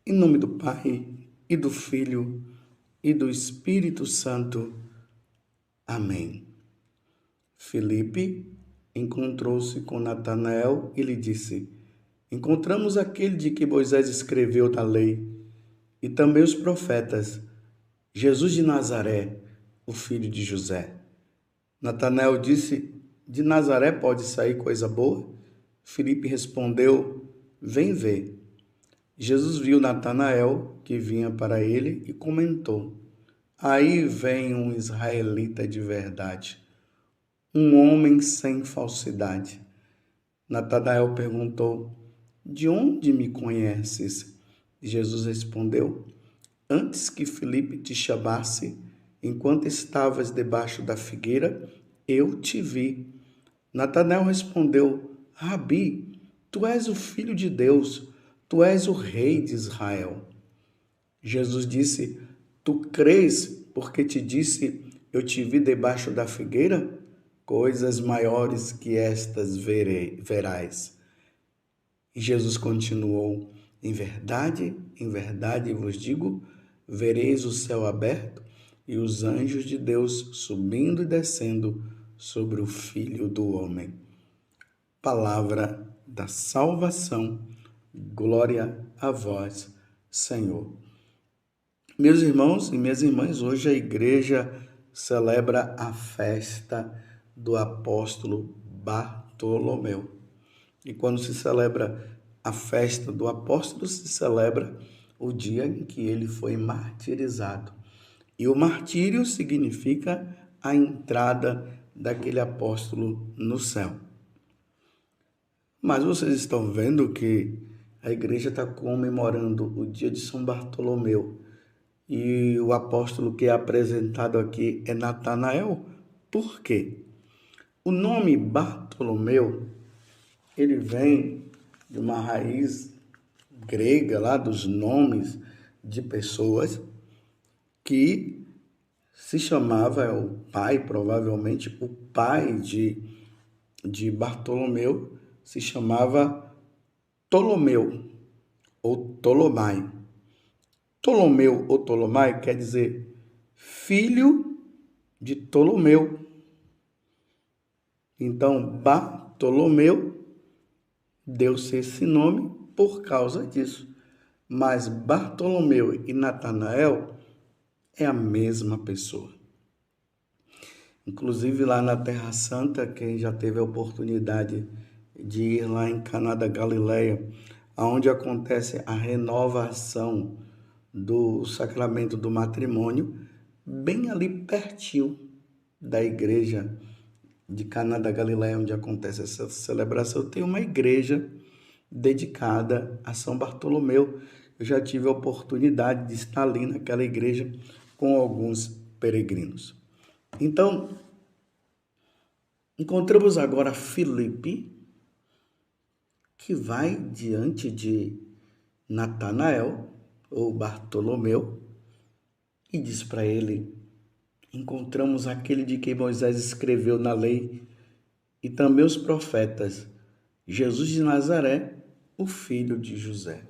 Em nome do Pai, e do Filho, e do Espírito Santo. Amém. Filipe encontrou-se com Natanael e lhe disse: Encontramos aquele de que Moisés escreveu na lei, e também os profetas, Jesus de Nazaré, o filho de José. Natanael disse: De Nazaré pode sair coisa boa? Filipe respondeu: Vem ver. Jesus viu Natanael, que vinha para ele, e comentou: Aí vem um israelita de verdade, um homem sem falsidade. Natanael perguntou: De onde me conheces? Jesus respondeu: Antes que Filipe te chamasse, enquanto estavas debaixo da figueira, eu te vi. Natanael respondeu: Rabi, tu és o filho de Deus, tu és o rei de Israel. Jesus disse: Tu crês porque te disse, eu te vi debaixo da figueira? Coisas maiores que estas verás. E Jesus continuou: em verdade vos digo, vereis o céu aberto e os anjos de Deus subindo e descendo sobre o Filho do Homem. Palavra da salvação, glória a vós, Senhor. Meus irmãos e minhas irmãs, hoje a igreja celebra a festa do apóstolo Bartolomeu. E quando se celebra a festa do apóstolo, se celebra o dia em que ele foi martirizado. E o martírio significa a entrada daquele apóstolo no céu. Mas vocês estão vendo que a igreja está comemorando o dia de São Bartolomeu e o apóstolo que é apresentado aqui é Natanael. Por quê? O nome Bartolomeu, ele vem de uma raiz grega lá dos nomes de pessoas que se chamava o pai, provavelmente o pai de Bartolomeu, se chamava Ptolomeu ou Ptolomai. Ptolomeu ou Ptolomai quer dizer filho de Ptolomeu. Então, Bartolomeu deu-se esse nome por causa disso. Mas Bartolomeu e Natanael é a mesma pessoa. Inclusive lá na Terra Santa, quem já teve a oportunidade de ir lá em Caná da Galileia, onde acontece a renovação do sacramento do matrimônio, bem ali pertinho da igreja de Caná da Galileia, onde acontece essa celebração, tem uma igreja dedicada a São Bartolomeu. Eu já tive a oportunidade de estar ali naquela igreja com alguns peregrinos. Então, encontramos agora Filipe, que vai diante de Natanael, ou Bartolomeu, e diz para ele: Encontramos aquele de quem Moisés escreveu na lei e também os profetas, Jesus de Nazaré, o filho de José.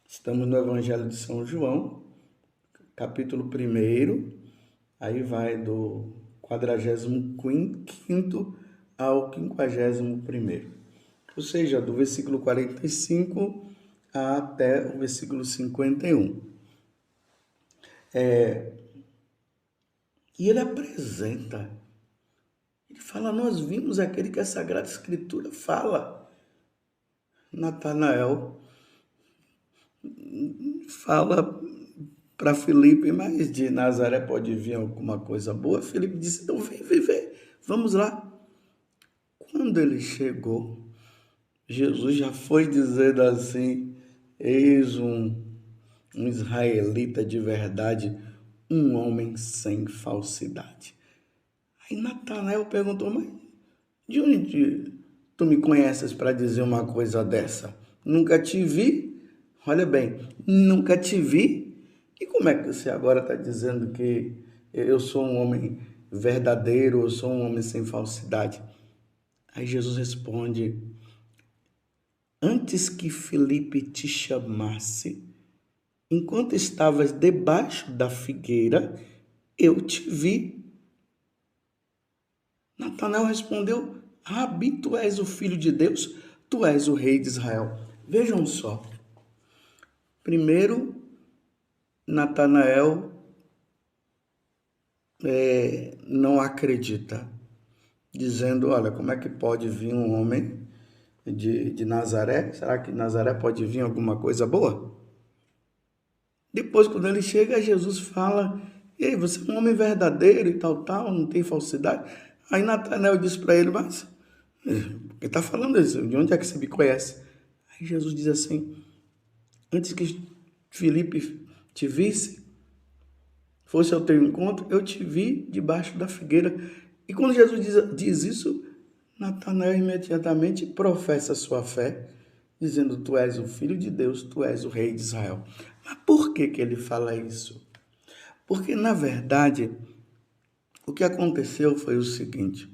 Estamos no Evangelho de São João, capítulo 1, aí vai do 45º ao 51º, ou seja, do versículo 45 até o versículo 51. E ele apresenta, ele fala: nós vimos aquele que a Sagrada Escritura fala. Natanael fala para Filipe: mas de Nazaré pode vir alguma coisa boa? Filipe disse: então vem, vamos lá. Quando ele chegou, Jesus já foi dizendo assim: eis um israelita de verdade, um homem sem falsidade. Aí Natanael perguntou: mas de onde tu me conheces para dizer uma coisa dessa? Nunca te vi. Olha bem, nunca te vi. E como é que você agora está dizendo que eu sou um homem verdadeiro, eu sou um homem sem falsidade? Aí Jesus responde: Antes que Filipe te chamasse, enquanto estavas debaixo da figueira, eu te vi. Natanael respondeu: Rabi, tu és o filho de Deus, tu és o rei de Israel. Vejam só. Primeiro, Natanael não acredita, dizendo: olha, como é que pode vir um homem de Nazaré? Será que Nazaré pode vir alguma coisa boa? Depois, quando ele chega, Jesus fala: ei, você é um homem verdadeiro e tal, não tem falsidade. Aí Natanael diz para ele: mas por que está falando isso? De onde é que você me conhece? Aí Jesus diz assim: antes que Filipe te visse, fosse ao teu encontro, eu te vi debaixo da figueira. E quando Jesus diz isso, Natanael imediatamente professa sua fé, dizendo: tu és o filho de Deus, tu és o rei de Israel. Mas por que ele fala isso? Porque, na verdade, o que aconteceu foi o seguinte: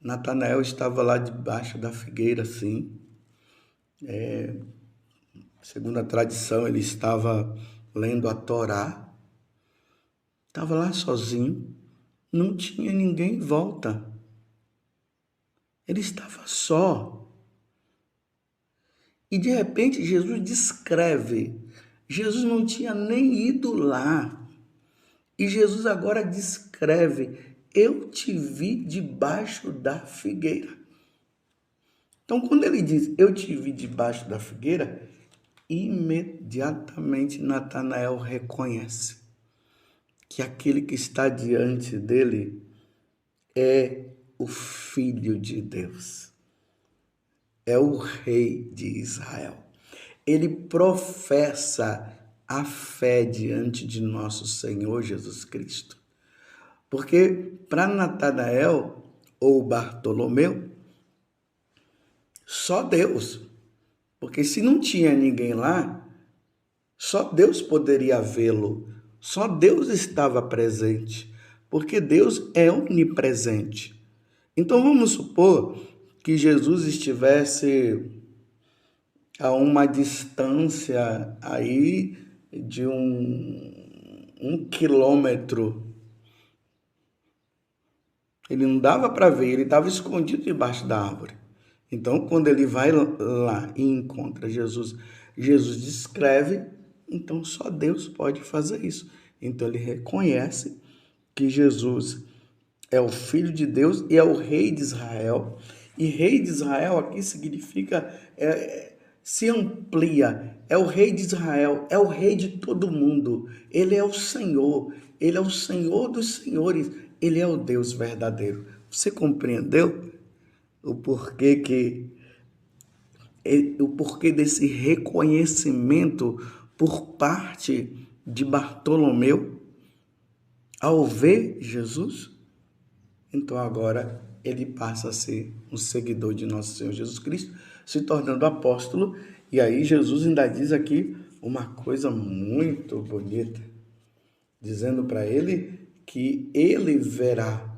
Natanael estava lá debaixo da figueira, assim. Segundo a tradição, ele estava lendo a Torá, estava lá sozinho, não tinha ninguém em volta. Ele estava só. E de repente Jesus descreve. Jesus não tinha nem ido lá. E Jesus agora descreve: eu te vi debaixo da figueira. Então, quando ele diz: eu te vi debaixo da figueira, imediatamente Natanael reconhece que aquele que está diante dele é o Filho de Deus, é o Rei de Israel. Ele professa a fé diante de nosso Senhor Jesus Cristo. Porque para Natanael ou Bartolomeu, só Deus. Porque se não tinha ninguém lá, só Deus poderia vê-lo. Só Deus estava presente. Porque Deus é onipresente. Então vamos supor que Jesus estivesse a uma distância aí de um quilômetro. Ele não dava para ver, ele estava escondido debaixo da árvore. Então, quando ele vai lá e encontra Jesus, Jesus descreve, então só Deus pode fazer isso. Então, ele reconhece que Jesus é o Filho de Deus e é o Rei de Israel. E Rei de Israel aqui significa, se amplia, é o Rei de Israel, é o Rei de todo mundo. Ele é o Senhor, Ele é o Senhor dos senhores, Ele é o Deus verdadeiro. Você compreendeu o porquê desse reconhecimento por parte de Bartolomeu ao ver Jesus? Então agora ele passa a ser um seguidor de nosso Senhor Jesus Cristo, se tornando apóstolo. E aí Jesus ainda diz aqui uma coisa muito bonita, dizendo para ele que ele verá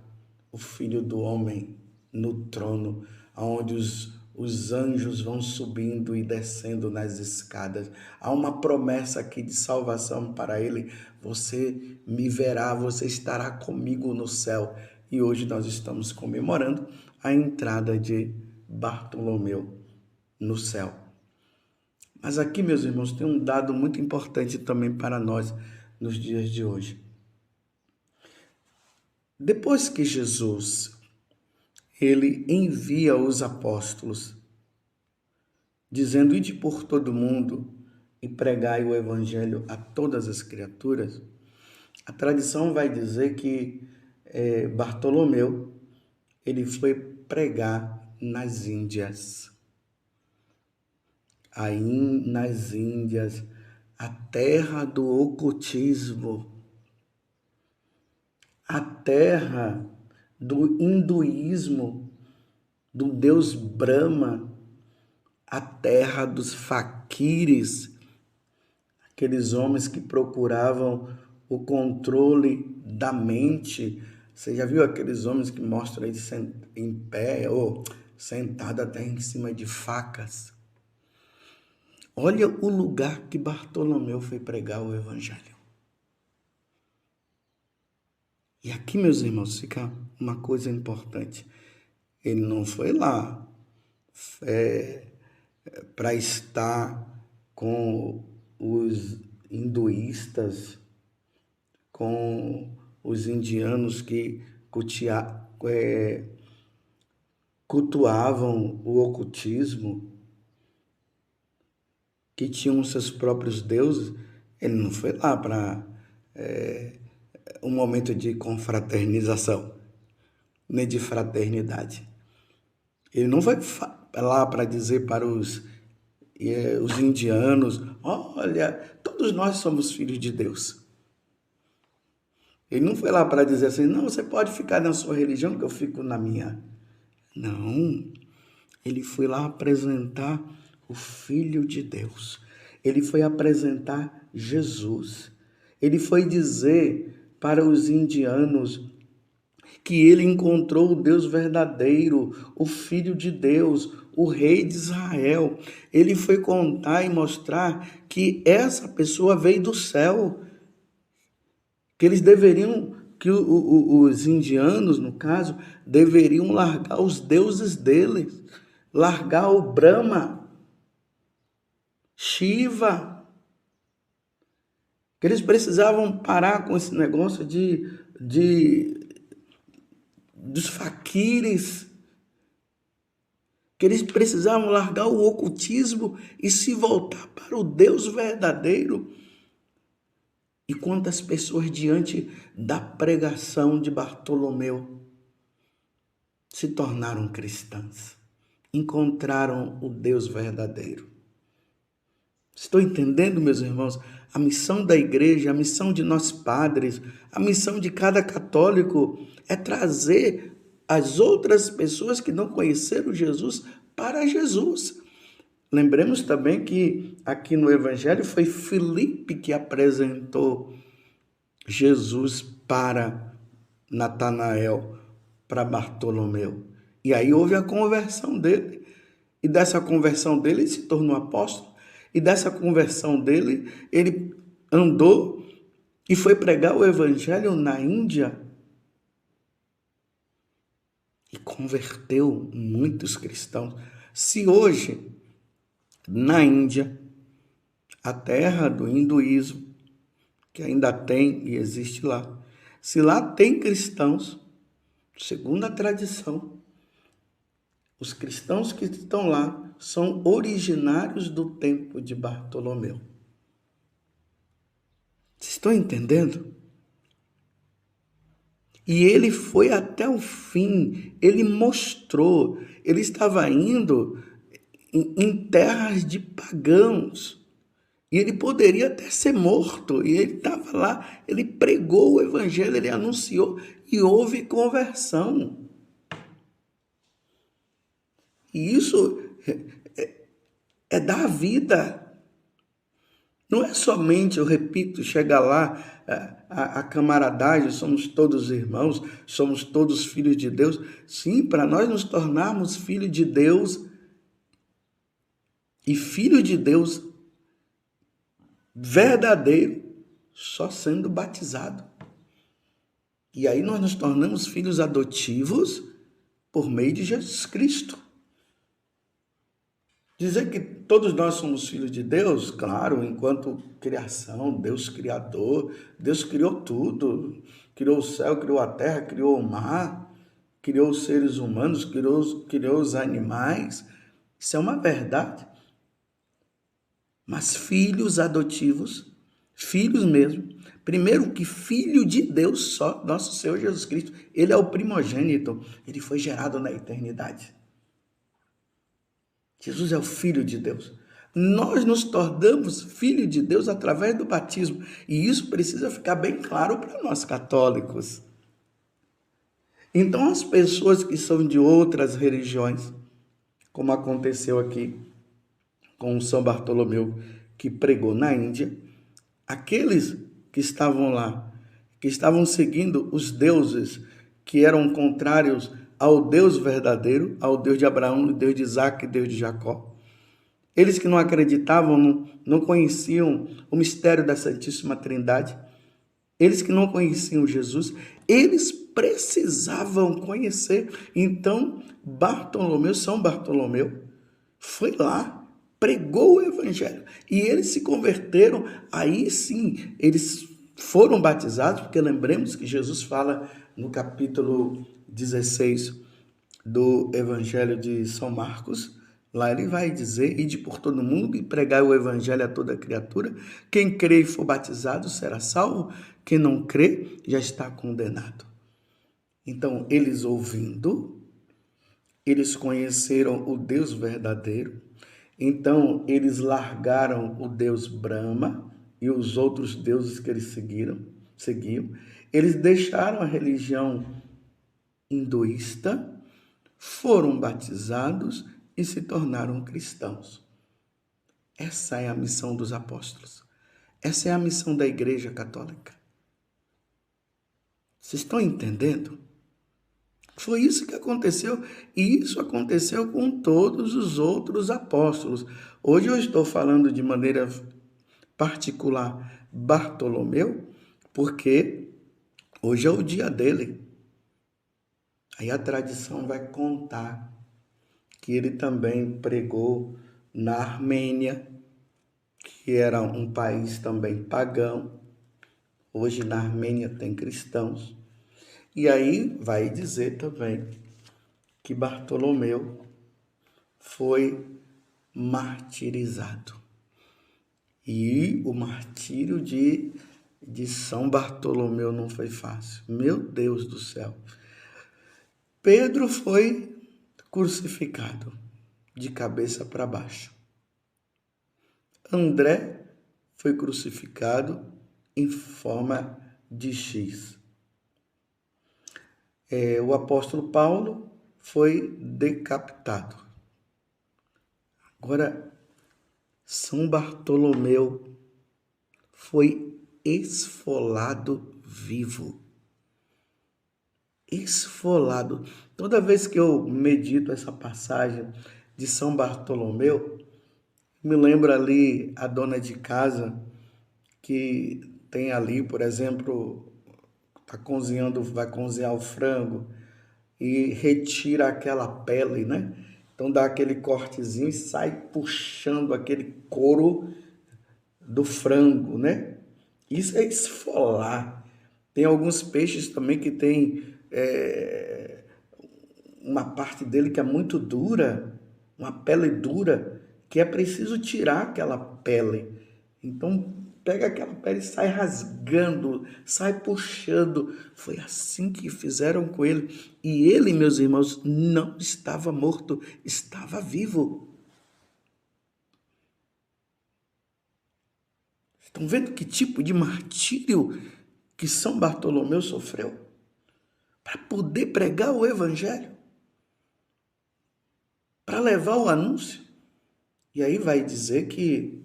o Filho do Homem no trono, onde os anjos vão subindo e descendo nas escadas. Há uma promessa aqui de salvação para ele. Você me verá, você estará comigo no céu. E hoje nós estamos comemorando a entrada de Bartolomeu no céu. Mas aqui, meus irmãos, tem um dado muito importante também para nós nos dias de hoje. Depois que Jesus ele envia os apóstolos, dizendo: ide por todo mundo e pregai o evangelho a todas as criaturas, a tradição vai dizer que Bartolomeu ele foi pregar nas Índias. Aí nas Índias, a terra do ocultismo, a terra do hinduísmo, do deus Brahma, a terra dos faquires, aqueles homens que procuravam o controle da mente. Você já viu aqueles homens que mostram aí em pé ou sentado até em cima de facas? Olha o lugar que Bartolomeu foi pregar o evangelho. E aqui, meus irmãos, fica uma coisa importante. Ele não foi lá para estar com os hinduístas, com os indianos que cultuavam o ocultismo, que tinham seus próprios deuses. Ele não foi lá para um momento de confraternização, nem de fraternidade. Ele não foi lá para dizer para os indianos: olha, todos nós somos filhos de Deus. Ele não foi lá para dizer assim: não, você pode ficar na sua religião que eu fico na minha. Não, ele foi lá apresentar o Filho de Deus. Ele foi apresentar Jesus. Ele foi dizer para os indianos que ele encontrou o Deus verdadeiro, o Filho de Deus, o Rei de Israel. Ele foi contar e mostrar que essa pessoa veio do céu, que eles deveriam, que os indianos, no caso, deveriam largar os deuses deles, largar o Brahma, Shiva, que eles precisavam parar com esse negócio dos faquires, que eles precisavam largar o ocultismo e se voltar para o Deus verdadeiro. E quantas pessoas, diante da pregação de Bartolomeu, se tornaram cristãs, encontraram o Deus verdadeiro. Estou entendendo, meus irmãos? A missão da igreja, a missão de nós padres, a missão de cada católico é trazer as outras pessoas que não conheceram Jesus para Jesus. Lembremos também que aqui no Evangelho foi Filipe que apresentou Jesus para Natanael, para Bartolomeu. E aí houve a conversão dele. E dessa conversão dele ele se tornou apóstolo. E dessa conversão dele ele andou e foi pregar o Evangelho na Índia. E converteu muitos cristãos. Se hoje, na Índia, a terra do hinduísmo, que ainda tem e existe lá, se lá tem cristãos, segundo a tradição, os cristãos que estão lá são originários do tempo de Bartolomeu. Vocês estão entendendo? E ele foi até o fim, ele mostrou, ele estava indo em terras de pagãos, e ele poderia até ser morto, e ele estava lá, ele pregou o evangelho, ele anunciou, e houve conversão. E isso é dar vida. Não é somente, eu repito, chegar lá, a camaradagem, somos todos irmãos, somos todos filhos de Deus. Sim, para nós nos tornarmos filhos de Deus, e filho de Deus verdadeiro, só sendo batizado. E aí nós nos tornamos filhos adotivos por meio de Jesus Cristo. Dizer que todos nós somos filhos de Deus, claro, enquanto criação, Deus criador, Deus criou tudo, criou o céu, criou a terra, criou o mar, criou os seres humanos, criou os animais, isso é uma verdade. Mas filhos adotivos, filhos mesmo, primeiro que filho de Deus só, nosso Senhor Jesus Cristo, ele é o primogênito, ele foi gerado na eternidade. Jesus é o Filho de Deus. Nós nos tornamos filhos de Deus através do batismo. E isso precisa ficar bem claro para nós católicos. Então, as pessoas que são de outras religiões, como aconteceu aqui com o São Bartolomeu, que pregou na Índia, aqueles que estavam lá, que estavam seguindo os deuses que eram contrários ao Deus verdadeiro, ao Deus de Abraão, Deus de Isaac, Deus de Jacó, Eles que não acreditavam, não conheciam o mistério da Santíssima Trindade, eles que não conheciam Jesus, eles precisavam conhecer. Então, São Bartolomeu, foi lá, pregou o evangelho e eles se converteram. Aí sim, eles foram batizados, porque lembremos que Jesus fala no capítulo 16 do evangelho de São Marcos. Lá ele vai dizer: ide por todo mundo e pregai o evangelho a toda criatura. Quem crê e for batizado será salvo, quem não crê já está condenado. Então, eles ouvindo, eles conheceram o Deus verdadeiro. Então, eles largaram o Deus Brahma e os outros deuses que eles seguiam. Eles deixaram a religião hinduísta, foram batizados e se tornaram cristãos. Essa é a missão dos apóstolos. Essa é a missão da Igreja Católica. Vocês estão entendendo? Foi isso que aconteceu, e isso aconteceu com todos os outros apóstolos. Hoje eu estou falando de maneira particular Bartolomeu, porque hoje é o dia dele. Aí a tradição vai contar que ele também pregou na Armênia, que era um país também pagão. Hoje na Armênia tem cristãos. E aí vai dizer também que Bartolomeu foi martirizado. E o martírio de São Bartolomeu não foi fácil. Meu Deus do céu. Pedro foi crucificado de cabeça para baixo. André foi crucificado em forma de X. O apóstolo Paulo foi decapitado. Agora, São Bartolomeu foi esfolado vivo. Esfolado. Toda vez que eu medito essa passagem de São Bartolomeu, me lembra ali a dona de casa que tem ali, por exemplo, vai cozinhar o frango e retira aquela pele, né? Então dá aquele cortezinho e sai puxando aquele couro do frango, né? Isso é esfolar. Tem alguns peixes também que tem uma parte dele que é muito dura, uma pele dura, que é preciso tirar aquela pele. Então pega aquela pele e sai rasgando, sai puxando. Foi assim que fizeram com ele. E ele, meus irmãos, não estava morto, estava vivo. Estão vendo que tipo de martírio que São Bartolomeu sofreu? Para poder pregar o evangelho? Para levar o anúncio? E aí vai dizer que,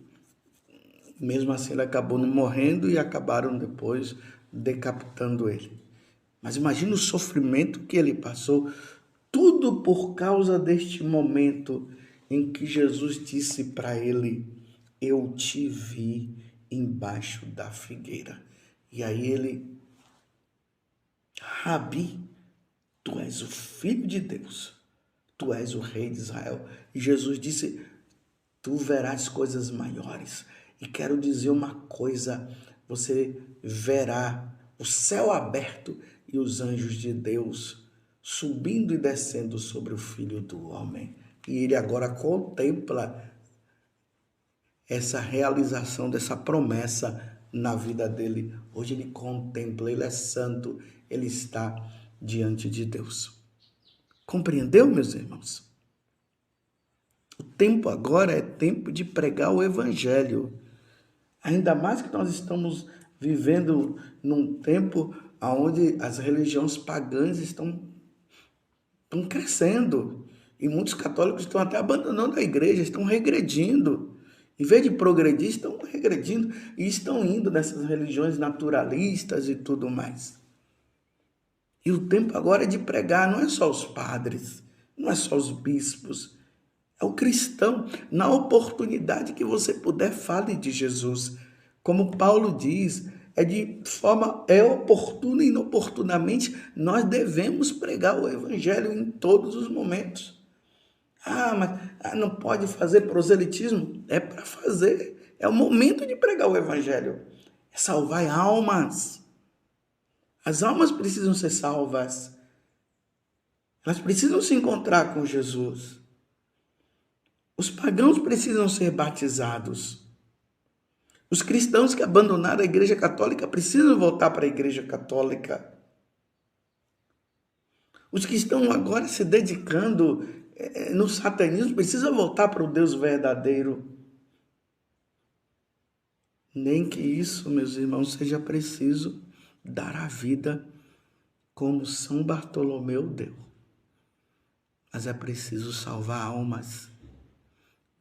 mesmo assim, ele acabou não morrendo e acabaram depois decapitando ele. Mas imagina o sofrimento que ele passou, tudo por causa deste momento em que Jesus disse para ele: eu te vi embaixo da figueira. E aí ele: Rabi, tu és o Filho de Deus, tu és o Rei de Israel. E Jesus disse: tu verás coisas maiores. E quero dizer uma coisa: você verá o céu aberto e os anjos de Deus subindo e descendo sobre o Filho do Homem. E ele agora contempla essa realização dessa promessa na vida dele. Hoje ele contempla, ele é santo, ele está diante de Deus. Compreendeu, meus irmãos? O tempo agora é tempo de pregar o evangelho. Ainda mais que nós estamos vivendo num tempo onde as religiões pagãs estão crescendo. E muitos católicos estão até abandonando a igreja, estão regredindo. Em vez de progredir, estão regredindo e estão indo nessas religiões naturalistas e tudo mais. E o tempo agora é de pregar, não é só os padres, não é só os bispos, É o cristão. Na oportunidade que você puder, fale de Jesus. Como Paulo diz, é oportuna e inoportunamente, nós devemos pregar o evangelho em todos os momentos. Mas não pode fazer proselitismo? É para fazer. É o momento de pregar o evangelho. É salvar almas. As almas precisam ser salvas. Elas precisam se encontrar com Jesus. Os pagãos precisam ser batizados. Os cristãos que abandonaram a Igreja Católica precisam voltar para a Igreja Católica. Os que estão agora se dedicando no satanismo precisam voltar para o Deus verdadeiro. Nem que isso, meus irmãos, seja preciso dar a vida como São Bartolomeu deu. Mas é preciso salvar almas.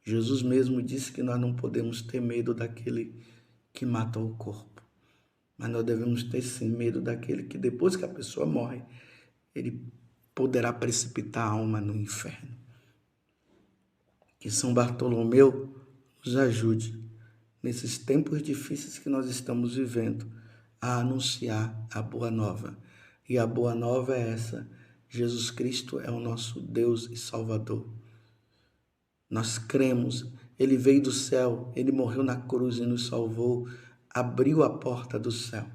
Jesus mesmo disse que nós não podemos ter medo daquele que mata o corpo. Mas nós devemos ter sim medo daquele que depois que a pessoa morre, ele poderá precipitar a alma no inferno. Que São Bartolomeu nos ajude, nesses tempos difíceis que nós estamos vivendo, a anunciar a boa nova. E a boa nova é essa: Jesus Cristo é o nosso Deus e Salvador. Nós cremos, Ele veio do céu, Ele morreu na cruz e nos salvou, abriu a porta do céu.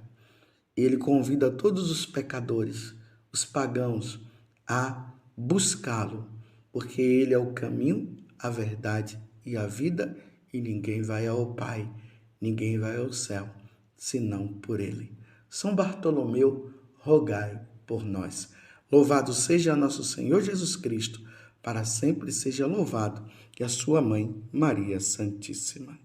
Ele convida todos os pecadores, os pagãos, a buscá-lo, porque Ele é o caminho, a verdade e a vida, e ninguém vai ao Pai, ninguém vai ao céu, senão por Ele. São Bartolomeu, rogai por nós. Louvado seja nosso Senhor Jesus Cristo, para sempre seja louvado, e a sua mãe, Maria Santíssima.